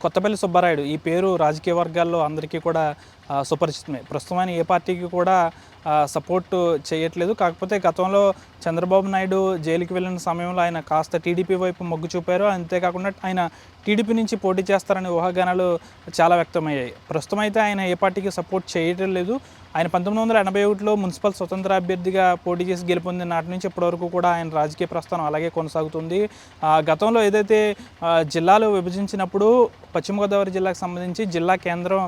కొత్తపల్లి సుబ్బారాయుడు ఈ పేరు రాజకీయ వర్గాల్లో అందరికీ కూడా సుపరిచితమే. ప్రస్తుతం ఆయన ఏ పార్టీకి కూడా సపోర్ట్ చేయట్లేదు. కాకపోతే గతంలో చంద్రబాబు నాయుడు జైలుకి వెళ్ళిన సమయంలో ఆయన కాస్త టీడీపీ వైపు మొగ్గు చూపారు. అంతేకాకుండా ఆయన టీడీపీ నుంచి పోటీ చేస్తారనే ఊహాగానాలు చాలా వ్యక్తమయ్యాయి. ప్రస్తుతం అయితే ఆయన ఏ పార్టీకి సపోర్ట్ చేయటం లేదు. ఆయన 1981లో మున్సిపల్ స్వతంత్ర అభ్యర్థిగా పోటీ చేసి గెలుపొందిన నాటి నుంచి ఇప్పటివరకు కూడా ఆయన రాజకీయ ప్రస్థానం అలాగే కొనసాగుతుంది. గతంలో ఏదైతే జిల్లాలు విభజించినప్పుడు పశ్చిమ గోదావరి జిల్లాకు సంబంధించి జిల్లా కేంద్రం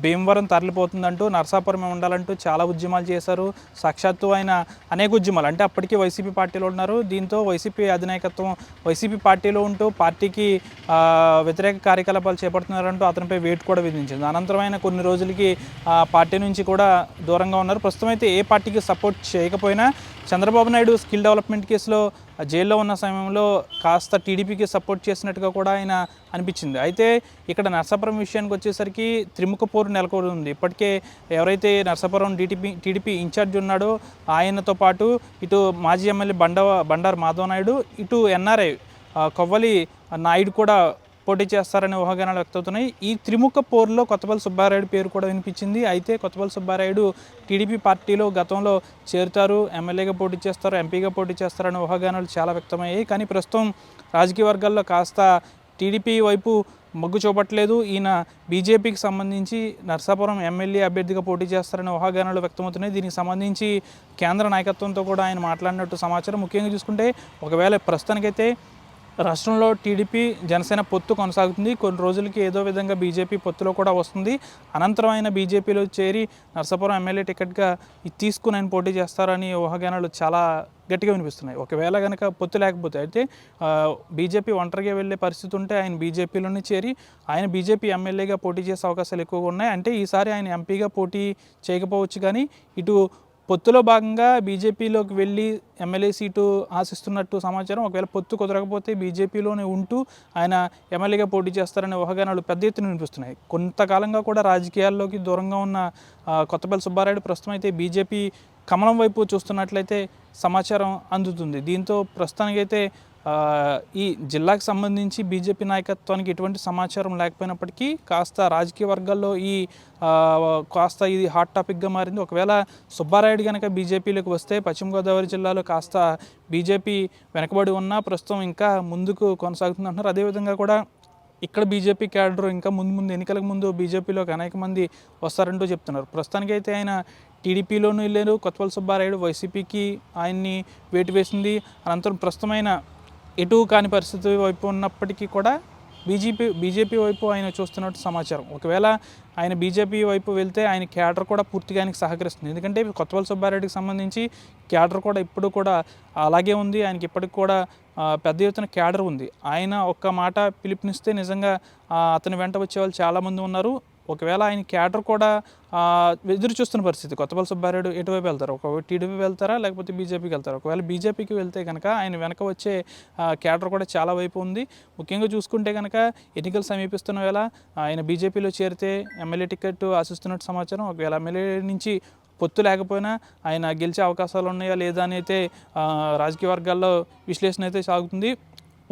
భీమవరం తరలిపోతుందంటూ నరసాపురమే ఉండాలంటూ చాలా ఉద్యమాలు చేశారు. సాక్షాత్తు ఆయన అనేక ఉద్యమాలు అంటే అప్పటికీ వైసీపీ పార్టీలో ఉన్నారు. దీంతో వైసీపీ అధినాయకత్వం వైసీపీ పార్టీలో ఉంటూ పార్టీకి వ్యతిరేక కార్యకలాపాలు చేపడుతున్నారంటూ అతనిపై వేటు కూడా విధించింది. అనంతరం ఆయన కొన్ని రోజులకి పార్టీ నుంచి కూడా దూరంగా ఉన్నారు. ప్రస్తుతం అయితే ఏ పార్టీకి సపోర్ట్ చేయకపోయినా చంద్రబాబు నాయుడు స్కిల్ డెవలప్మెంట్ కేసులో జైల్లో ఉన్న సమయంలో కాస్త టీడీపీకి సపోర్ట్ చేసినట్టుగా కూడా ఆయన అనిపించింది. అయితే ఇక్కడ నరసాపురం విషయానికి వచ్చేసరికి త్రిముఖ పోరు నెలకొని ఉంది. ఇప్పటికే ఎవరైతే నరసాపురం టీడీపీ ఇన్ఛార్జ్ ఉన్నాడో ఆయనతో పాటు ఇటు మాజీ ఎమ్మెల్యే బండారు మాధవ నాయుడు, ఇటు ఎన్ఆర్ఐ కొవ్వలి నాయుడు కూడా పోటీ చేస్తారనే ఊహాగానాలు వ్యక్తవుతున్నాయి. ఈ త్రిముఖ పోరులో కొత్తపల్లి సుబ్బారాయుడు పేరు కూడా వినిపించింది. అయితే కొత్తపల్లి సుబ్బారాయుడు టీడీపీ పార్టీలో గతంలో చేరుతారు, ఎమ్మెల్యేగా పోటీ చేస్తారు, ఎంపీగా పోటీ చేస్తారనే ఊహాగానాలు చాలా వ్యక్తమయ్యాయి. కానీ ప్రస్తుతం రాజకీయ వర్గాల్లో కాస్త టీడీపీ వైపు మొగ్గు చూపట్లేదు. ఈయన బీజేపీకి సంబంధించి నరసాపురం ఎమ్మెల్యే అభ్యర్థిగా పోటీ చేస్తారనే ఊహాగానాలు వ్యక్తమవుతున్నాయి. దీనికి సంబంధించి కేంద్ర నాయకత్వంతో కూడా ఆయన మాట్లాడినట్టు సమాచారం. ముఖ్యంగా చూసుకుంటే ఒకవేళ ప్రస్తుతానికైతే రాష్ట్రంలో టీడీపీ జనసేన పొత్తు కొనసాగుతుంది. కొన్ని రోజులకి ఏదో విధంగా బీజేపీ పొత్తులో కూడా వస్తుంది. అనంతరం ఆయన బీజేపీలో చేరి నరసాపురం ఎమ్మెల్యే టికెట్గా తీసుకుని ఆయన పోటీ చేస్తారని ఊహాగానాలు చాలా గట్టిగా వినిపిస్తున్నాయి. ఒకవేళ కనుక పొత్తు లేకపోతే అయితే బీజేపీ ఒంటరిగా వెళ్ళే పరిస్థితి ఉంటే ఆయన బీజేపీలోనే చేరి ఆయన బీజేపీ ఎమ్మెల్యేగా పోటీ చేసే అవకాశాలు ఎక్కువగా ఉన్నాయి. అంటే ఈసారి ఆయన ఎంపీగా పోటీ చేయకపోవచ్చు, కానీ ఇటు పొత్తులో భాగంగా బీజేపీలోకి వెళ్ళి ఎమ్మెల్యే సీటు ఆశిస్తున్నట్టు సమాచారం. ఒకవేళ పొత్తు కుదరకపోతే బీజేపీలోనే ఉంటూ ఆయన ఎమ్మెల్యేగా పోటీ చేస్తారనే ఊహాగానాలు పెద్ద ఎత్తున వినిపిస్తున్నాయి. కొంతకాలంగా కూడా రాజకీయాల్లోకి దూరంగా ఉన్న కొత్తపల్లి సుబ్బారాయుడు ప్రస్తుతం అయితే బీజేపీ కమలం వైపు చూస్తున్నట్లయితే సమాచారం అందుతుంది. దీంతో ప్రస్తుతానికైతే ఈ జిల్లాకు సంబంధించి బీజేపీ నాయకత్వానికి ఎటువంటి సమాచారం లేకపోయినప్పటికీ కాస్త రాజకీయ వర్గాల్లో కాస్త ఇది హాట్ టాపిక్గా మారింది. ఒకవేళ సుబ్బారాయుడు కనుక బీజేపీలోకి వస్తే పశ్చిమ గోదావరి జిల్లాలో కాస్త బీజేపీ వెనకబడి ఉన్నా ప్రస్తుతం ఇంకా ముందుకు కొనసాగుతుంది అంటున్నారు. అదేవిధంగా కూడా ఇక్కడ బీజేపీ క్యాడర్ ఇంకా ముందు ఎన్నికలకు ముందు బీజేపీలోకి అనేక మంది వస్తారంటూ చెప్తున్నారు. ప్రస్తుతానికైతే ఆయన టీడీపీలోనూ వెళ్ళారు. కొత్తపల్లి సుబ్బారాయుడు వైసీపీకి ఆయన్ని వేటు వేసింది. అనంతరం ప్రస్తుతమైన ఎటు కాని పరిస్థితి వైపు ఉన్నప్పటికీ కూడా బీజేపీ వైపు ఆయన చూస్తున్నట్టు సమాచారం. ఒకవేళ ఆయన బీజేపీ వైపు వెళ్తే ఆయన క్యాడర్ కూడా పూర్తిగా ఆయనకి సహకరిస్తుంది. ఎందుకంటే కొత్తపల్లి సుబ్బారెడ్డికి సంబంధించి క్యాడర్ కూడా ఇప్పుడు కూడా అలాగే ఉంది. ఆయనకి ఇప్పటికి కూడా పెద్ద ఎత్తున క్యాడర్ ఉంది. ఆయన ఒక్క మాట పిలుపునిస్తే నిజంగా అతని వెంట వచ్చే వాళ్ళు చాలామంది ఉన్నారు. ఒకవేళ ఆయన క్యాడర్ కూడా ఎదురు చూస్తున్న పరిస్థితి. కొత్తపల్లి సుబ్బారెడ్డి ఎటువైపు వెళ్తారు, ఒక టీడీపీ వెళ్తారా లేకపోతే బీజేపీకి వెళ్తారా? ఒకవేళ బీజేపీకి వెళ్తే కనుక ఆయన వెనక వచ్చే క్యాడర్ కూడా చాలా వైపు ఉంది. ముఖ్యంగా చూసుకుంటే కనుక ఎన్నికలు సమీపిస్తున్న వేళ ఆయన బీజేపీలో చేరితే ఎమ్మెల్యే టికెట్ ఆశిస్తున్నట్టు సమాచారం. ఒకవేళ ఎమ్మెల్యే నుంచి పొత్తు లేకపోయినా ఆయన గెలిచే అవకాశాలు ఉన్నాయా లేదా అని అయితే రాజకీయ వర్గాల్లో విశ్లేషణ అయితే సాగుతుంది.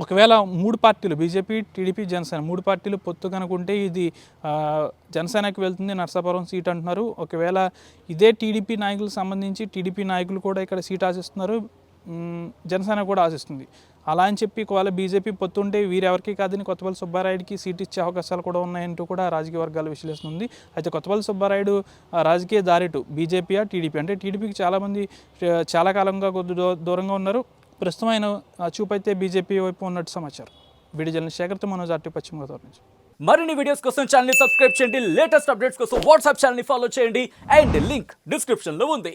ఒకవేళ మూడు పార్టీలు బీజేపీ, టీడీపీ, జనసేన మూడు పార్టీలు పొత్తు కనుకుంటే ఇది జనసేనకు వెళ్తుంది నరసాపురం సీట్ అంటున్నారు. ఒకవేళ ఇదే టీడీపీ నాయకులకు సంబంధించి టీడీపీ నాయకులు కూడా ఇక్కడ సీట్ ఆశిస్తున్నారు, జనసేన కూడా ఆశిస్తుంది. అలా అని చెప్పి ఒకవేళ బీజేపీ పొత్తు ఉంటే వీరెవరికి కాదని కొత్తపల్లి సుబ్బారాయుడికి సీట్ ఇచ్చే అవకాశాలు కూడా ఉన్నాయంటూ కూడా రాజకీయ వర్గాల విశ్లేషణ ఉంది. అయితే కొత్తపల్లి సుబ్బారాయుడు రాజకీయ దారిటు బీజేపీయా టీడీపీ అంటే టీడీపీకి చాలామంది చాలా కాలంగా కొద్ది దూరంగా ఉన్నారు. ప్రస్తుతం ఆయన చూపైతే బీజేపీ వైపు ఉన్నట్టు సమాచారం. వీడియో జర్నలిస్ట్ శేఖర్తో మనోజ్, ఆర్టీవీ పశ్చిమ గోదావరి నుంచి. మరిన్ని వీడియోస్ కోసం ఛానల్ ని సబ్స్క్రైబ్ చేయండి. లేటెస్ట్ అప్డేట్స్ కోసం వాట్సాప్ ఛానల్ ని ఫాలో చేయండి. అండ్ లింక్ డిస్క్రిప్షన్ లో ఉంది.